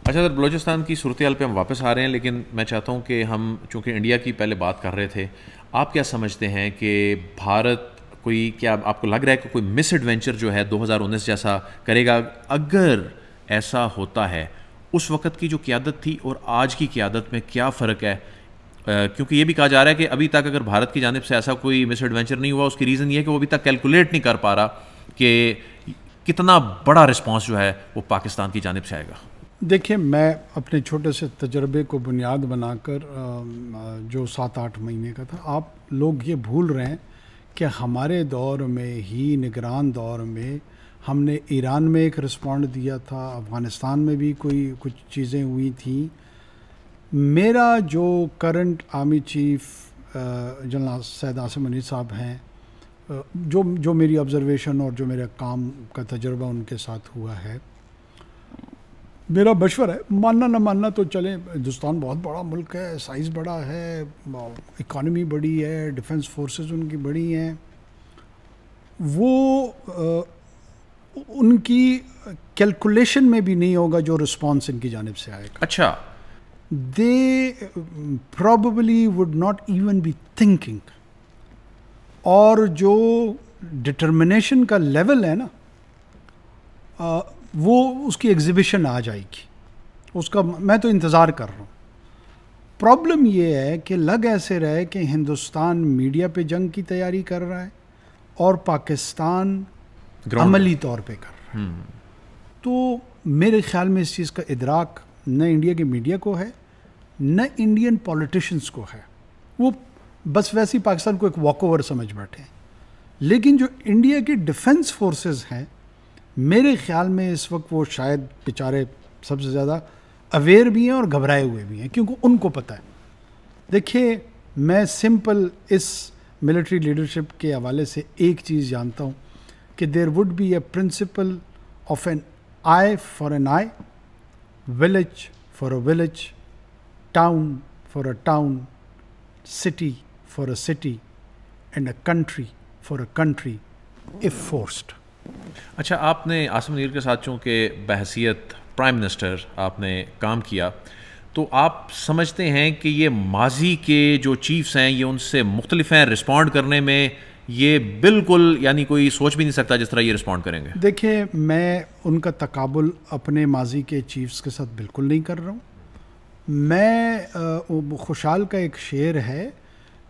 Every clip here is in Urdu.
اچھا سر، بلوچستان کی صورتحال پہ ہم واپس آ رہے ہیں، لیکن میں چاہتا ہوں کہ ہم چونکہ انڈیا کی پہلے بات کر رہے تھے، آپ کیا سمجھتے ہیں کہ بھارت کوئی، کیا آپ کو لگ رہا ہے کہ کوئی مس ایڈوینچر جو ہے 2019 جیسا کرے گا؟ اگر ایسا ہوتا ہے، اس وقت کی جو قیادت تھی اور آج کی قیادت میں کیا فرق ہے؟ کیونکہ یہ بھی کہا جا رہا ہے کہ ابھی تک اگر بھارت کی جانب سے ایسا کوئی مس ایڈوینچر نہیں ہوا، اس کی ریزن یہ ہے کہ وہ ابھی تک کیلکولیٹ نہیں کر پا رہا کہ کتنا بڑا رسپانس جو ہے وہ پاکستان کی جانب سے آئے گا۔ دیکھیں، میں اپنے چھوٹے سے تجربے کو بنیاد بنا کر جو 7-8 مہینے کا تھا، آپ لوگ یہ بھول رہے ہیں کہ ہمارے دور میں ہی، نگران دور میں، ہم نے ایران میں ایک رسپونڈ دیا تھا، افغانستان میں بھی کچھ چیزیں ہوئی تھیں۔ میرا جو current army chief general Syed Asim Munir صاحب ہیں، جو میری آبزرویشن اور جو میرا کام کا تجربہ ان کے ساتھ ہوا ہے، میرا مشورہ ہے، ماننا نہ ماننا تو چلیں، ہندوستان بہت بڑا ملک ہے، سائز بڑا ہے، اکانومی بڑی ہے، ڈیفنس فورسز ان کی بڑی ہیں، وہ ان کی کیلکولیشن میں بھی نہیں ہوگا جو رسپانس ان کی جانب سے آئے گا۔ اچھا، they probably would not even be thinking، اور جو ڈٹرمنیشن کا لیول ہے نا، وہ اس کی ایگزیبیشن آ جائے گی، اس کا میں تو انتظار کر رہا ہوں۔ پرابلم یہ ہے کہ لگ ایسے رہے کہ ہندوستان میڈیا پہ جنگ کی تیاری کر رہا ہے اور پاکستان عملی طور پہ کر رہا ہے۔ تو میرے خیال میں اس چیز کا ادراک نہ انڈیا کے میڈیا کو ہے، نہ انڈین پولیٹیشنز کو ہے، وہ بس ویسے ہی پاکستان کو ایک واک اوور سمجھ بیٹھے ہیں۔ لیکن جو انڈیا کی ڈیفنس فورسز ہیں، میرے خیال میں اس وقت وہ شاید بیچارے سب سے زیادہ اویئر بھی ہیں اور گھبرائے ہوئے بھی ہیں، کیونکہ ان کو پتہ ہے۔ دیکھیے، میں سمپل اس ملٹری لیڈرشپ کے حوالے سے ایک چیز جانتا ہوں کہ there would be a principle of an eye for an eye, village for a village، town for a town، city for a city، and a country for a country if forced۔ اچھا، آپ نے عاصم منیر کے ساتھ چونکہ بحیثیت پرائم منسٹر آپ نے کام کیا، تو آپ سمجھتے ہیں کہ یہ ماضی کے جو چیفز ہیں یہ ان سے مختلف ہیں رسپونڈ کرنے میں؟ یہ بالکل یعنی کوئی سوچ بھی نہیں سکتا جس طرح یہ رسپونڈ کریں گے۔ دیکھیں، میں ان کا تقابل اپنے ماضی کے چیفز کے ساتھ بالکل نہیں کر رہا ہوں۔ میں خوشحال کا ایک شعر ہے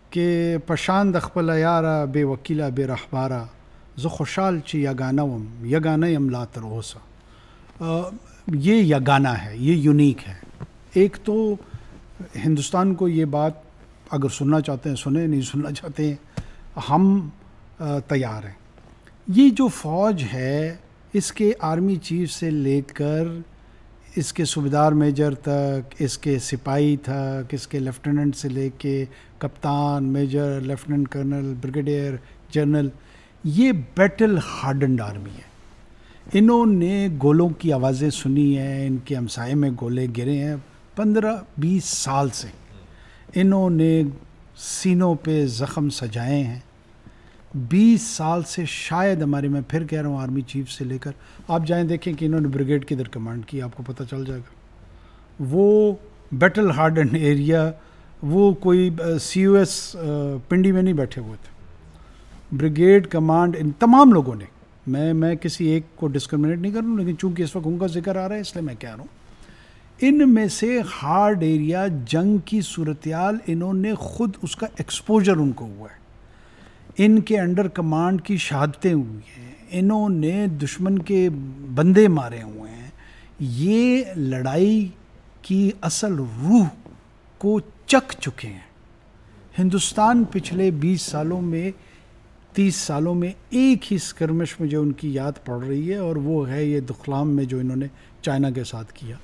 کہ پشاند اخپل یارا بے وکیلا بے رہبارا، ز خوشحال چی یگانہ لا تروسا۔ یہ یگانہ ہے، یہ یونیک ہے۔ ایک تو ہندوستان کو یہ بات اگر سننا چاہتے ہیں سنیں، نہیں سننا چاہتے ہیں ہم تیار ہیں۔ یہ جو فوج ہے، اس کے آرمی چیف سے لے کر اس کے صوبیدار میجر تک، اس کے سپاہی تک، اس کے لیفٹیننٹ سے لے کے کپتان، major, lieutenant colonel, brigadier general, یہ بیٹل ہارڈنڈ آرمی ہے۔ انہوں نے گولوں کی آوازیں سنی ہیں، ان کے ہمسائے میں گولے گرے ہیں 15-20 سال سے۔ انہوں نے سینوں پہ زخم سجائے ہیں 20 سال سے، شاید ہمارے، میں پھر کہہ رہا ہوں، آرمی چیف سے لے کر آپ جائیں دیکھیں کہ انہوں نے بریگیڈ کدھر کمانڈ کی، آپ کو پتہ چل جائے گا۔ وہ بیٹل ہارڈنڈ ایریا، وہ کوئی سی او ایس پنڈی میں نہیں بیٹھے ہوئے تھے۔ بریگیڈ کمانڈ ان تمام لوگوں نے، میں کسی ایک کو ڈسکرمنیٹ نہیں کر رہا ہوں، لیکن چونکہ اس وقت ان کا ذکر آ رہا ہے اس لیے میں کہہ رہا ہوں، ان میں سے ہارڈ ایریا جنگ کی صورتحال انہوں نے خود، اس کا ایکسپوجر ان کو ہوا ہے، ان کے انڈر کمانڈ کی شہادتیں ہوئی ہیں، انہوں نے دشمن کے بندے مارے ہوئے ہیں۔ یہ لڑائی کی اصل روح کو چکھ چکے ہیں۔ ہندوستان پچھلے 20 سالوں میں، 30 سالوں میں ایک ہی اسکرمش مجھے ان کی یاد پڑ رہی ہے، اور وہ ہے یہ دخلام میں جو انہوں نے چائنا کے ساتھ کیا۔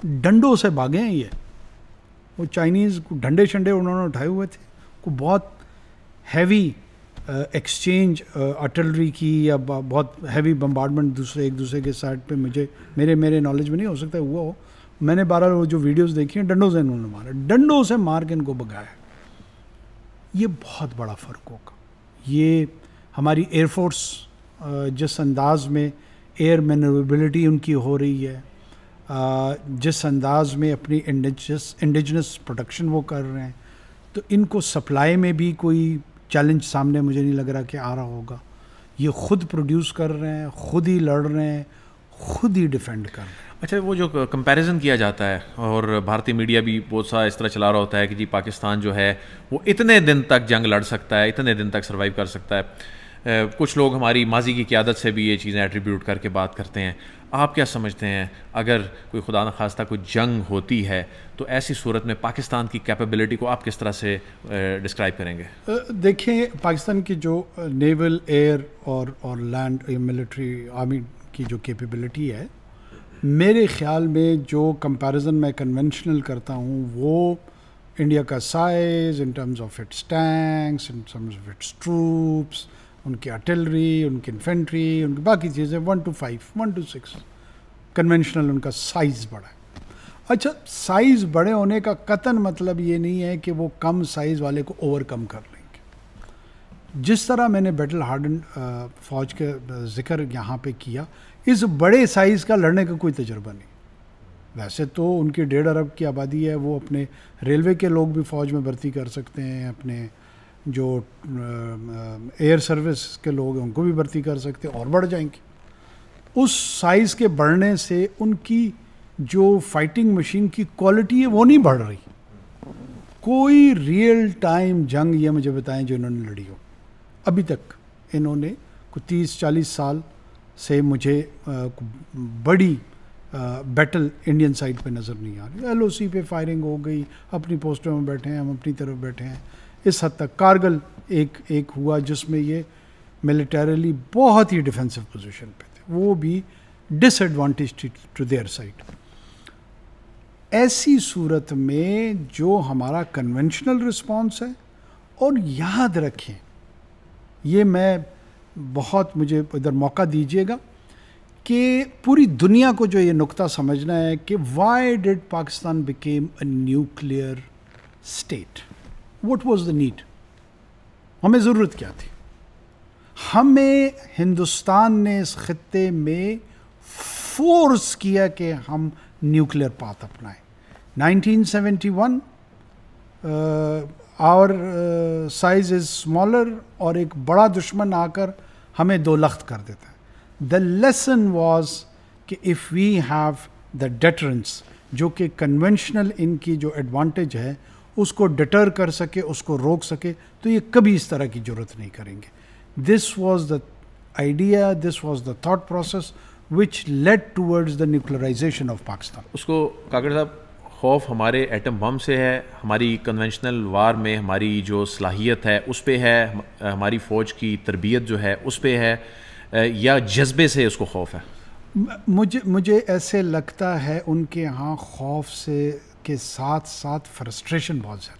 ڈنڈوں سے بھاگے ہیں یہ، وہ چائنیز ڈنڈے شنڈے انہوں نے اٹھائے ہوئے تھے، کو بہت ہیوی ایکسچینج آرٹلری کی، یا بہت ہیوی بمبارڈمنٹ ایک دوسرے کے سائڈ پہ، میرے نالج میں نہیں، ہو سکتا ہے ہوا ہو، میں نے 12 جو ویڈیوز دیکھی ہیں، ڈنڈوں سے انہوں نے مارا، ڈنڈوں سے مار کے ان کو بگایا۔ یہ بہت بڑا فرق ہوگا۔ یہ ہماری ایئر فورس جس انداز میں ایئر مینوربلٹی ان کی ہو رہی ہے، جس انداز میں اپنی انڈیجنس پروڈکشن وہ کر رہے ہیں، تو ان کو سپلائی میں بھی کوئی چیلنج سامنے مجھے نہیں لگ رہا کہ آ رہا ہوگا. یہ خود پروڈیوس کر رہے ہیں، خود ہی لڑ رہے ہیں، خود ہی ڈیفینڈ کر رہے ہیں. اچھا، وہ جو کمپیریزن کیا جاتا ہے اور بھارتی میڈیا بھی بہت سا اس طرح چلا رہا ہوتا ہے کہ جی پاکستان جو ہے وہ اتنے دن تک جنگ لڑ سکتا ہے، اتنے دن تک سروائیو کر سکتا ہے. کچھ لوگ ہماری ماضی کی قیادت سے بھی یہ چیزیں ایٹریبیوٹ کر کے بات کرتے ہیں. آپ کیا سمجھتے ہیں اگر کوئی خدا نخواستہ کوئی جنگ ہوتی ہے تو ایسی صورت میں پاکستان کی کیپیبلٹی کو آپ کس طرح سے ڈسکرائب کریں گے؟ دیکھیں، پاکستان کی جو نیول، ایئر اور لینڈ ملٹری آرمی کی جو کیپیبلٹی ہے، میرے خیال میں جو کمپیریزن میں کنونشنل کرتا ہوں وہ انڈیا کا size in terms of its tanks, in terms of its troops, ان کی آرٹلری، ان کی انفینٹری، ان کی باقی چیزیں 1 to 5، 1 to 6 کنونشنل ان کا سائز بڑا ہے. اچھا، سائز بڑے ہونے کا قطعاً مطلب یہ نہیں ہے کہ وہ کم سائز والے کو اوور کم کر لیں گے. جس طرح میں نے بیٹل ہارڈن فوج کے ذکر یہاں پہ کیا، اس بڑے سائز کا لڑنے کا کوئی تجربہ نہیں. ویسے تو ان کی 1.5 ارب کی آبادی ہے، وہ اپنے ریلوے کے لوگ بھی فوج میں بھرتی کر سکتے ہیں، اپنے جو ایئر سروس کے لوگ ہیں ان کو بھی بھرتی کر سکتے ہیں اور بڑھ جائیں گے. اس سائز کے بڑھنے سے ان کی جو فائٹنگ مشین کی کوالٹی ہے وہ نہیں بڑھ رہی. کوئی ریئل ٹائم جنگ یہ مجھے بتائیں جو انہوں نے لڑی ہو ابھی تک. انہوں نے کوئی 30-40 سال سے مجھے بڑی بیٹل انڈین سائڈ پہ نظر نہیں آ رہی. ایل او سی پہ فائرنگ ہو گئی، اپنی پوسٹوں میں بیٹھے ہیں، ہم اپنی طرف بیٹھے ہیں. اس حد تک کارگل ایک ہوا جس میں یہ ملیٹریلی بہت ہی ڈیفینسو پوزیشن پہ تھے، وہ بھی ڈس ایڈوانٹیج ٹو دیئر سائڈ. ایسی صورت میں جو ہمارا کنونشنل رسپانس ہے، اور یاد رکھیں یہ میں بہت مجھے ادھر موقع دیجیے گا کہ پوری دنیا کو جو یہ نقطہ سمجھنا ہے کہ why did Pakistan became a nuclear state, what was the need, ہمیں ضرورت کیا تھی. ہمیں ہندوستان نے اس خطے میں فورس کیا کہ ہم نیوکلیئر پاتھ اپنائیں. 1971 آور سائز از اسمالر، اور ایک بڑا دشمن آ کر ہمیں 2 لخت کر دیتا ہے. دا لیسن واز کہ if we have the deterrence, جو کہ کنونشنل ان کی جو ایڈوانٹیج ہے اس کو ڈٹر کر سکے، اس کو روک سکے، تو یہ کبھی اس طرح کی ضرورت نہیں کریں گے. This was the idea, this was the thought process which led towards the nuclearization of Pakistan. اس کو کاکڑ صاحب خوف ہمارے ایٹم بم سے ہے، ہماری کنونشنل وار میں ہماری جو صلاحیت ہے اس پہ ہے، ہماری فوج کی تربیت جو ہے اس پہ ہے، یا جذبے سے اس کو خوف ہے؟ مجھے ایسے لگتا ہے ان کے ہاں خوف سے کے ساتھ ساتھ فرسٹریشن بہت زیادہ ہے.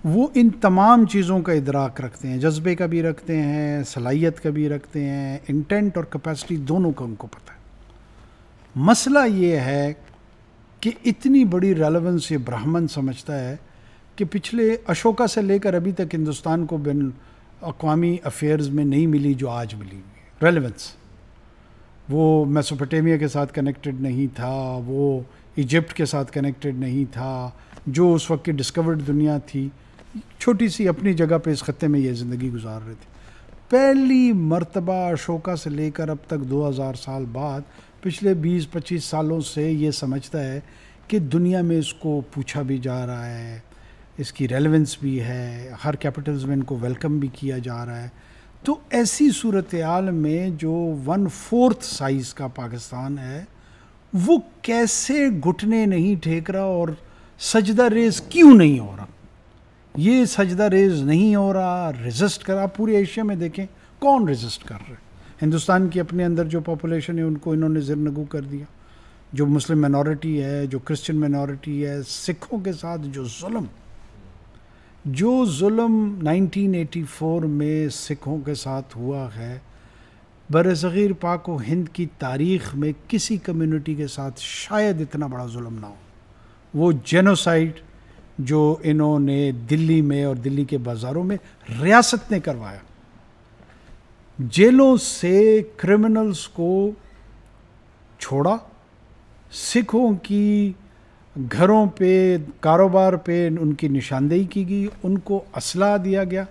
وہ ان تمام چیزوں کا ادراک رکھتے ہیں، جذبے کا بھی رکھتے ہیں، صلاحیت کا بھی رکھتے ہیں، انٹینٹ اور کیپیسٹی دونوں کا ان کو پتہ ہے. مسئلہ یہ ہے کہ اتنی بڑی ریلیونس یہ برہمن سمجھتا ہے کہ پچھلے اشوکا سے لے کر ابھی تک ہندوستان کو بین اقوامی افیئرز میں نہیں ملی جو آج ملی ہوئی ہے ریلیونس. وہ میسوپوٹیمیا کے ساتھ کنیکٹڈ نہیں تھا، وہ ایجپٹ کے ساتھ کنیکٹڈ نہیں تھا، جو اس وقت کی ڈسکورڈ دنیا تھی چھوٹی سی اپنی جگہ پہ اس خطے میں یہ زندگی گزار رہے تھے. پہلی مرتبہ اشوکا سے لے کر اب تک 2000 سال بعد پچھلے 20-25 سالوں سے یہ سمجھتا ہے کہ دنیا میں اس کو پوچھا بھی جا رہا ہے، اس کی ریلیونس بھی ہے، ہر کیپٹلز میں ان کو ویلکم بھی کیا جا رہا ہے. تو ایسی صورتحال میں جو 1/4 سائز کا پاکستان ہے وہ کیسے گھٹنے نہیں ٹھیک رہا اور سجدہ ریز کیوں نہیں ہو رہا؟ یہ سجدہ ریز نہیں ہو رہا، ریزسٹ کر رہا. پورے ایشیا میں دیکھیں کون ریزسٹ کر رہے ہیں. ہندوستان کی اپنے اندر جو پاپولیشن ہے ان کو انہوں نے زرنگو کر دیا، جو مسلم مینورٹی ہے، جو کرسچن مینورٹی ہے، سکھوں کے ساتھ جو ظلم 1984 میں سکھوں کے ساتھ ہوا ہے، برصغیر پاک و ہند کی تاریخ میں کسی کمیونٹی کے ساتھ شاید اتنا بڑا ظلم نہ ہو. وہ جینوسائیڈ جو انہوں نے دلی میں اور دلی کے بازاروں میں ریاست نے کروایا، جیلوں سے کرمنلز کو چھوڑا سکھوں کی گھروں پہ کاروبار پہ ان کی نشاندہی کی گئی، ان کو اسلحہ دیا گیا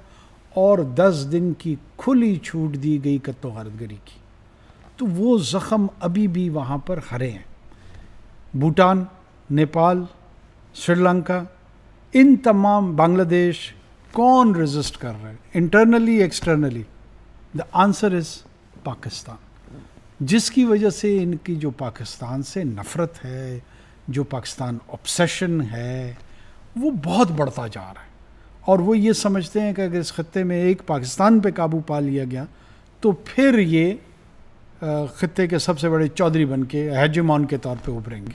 اور 10 دن کی کھلی چھوٹ دی گئی قتل و غارت گری کی. تو وہ زخم ابھی بھی وہاں پر ہرے ہیں. بھوٹان، نیپال، سری لنکا، ان تمام، بنگلہ دیش، کون ریزسٹ کر رہے ہیں internally externally? The answer is Pakistan. جس کی وجہ سے ان کی جو پاکستان سے نفرت ہے، جو پاکستان obsession ہے، وہ بہت بڑھتا جا رہا ہے. اور وہ یہ سمجھتے ہیں کہ اگر اس خطے میں ایک پاکستان پہ قابو پا لیا گیا تو پھر یہ خطے کے سب سے بڑے چودھری بن کے ہیجمون کے طور پہ ابھریں گے.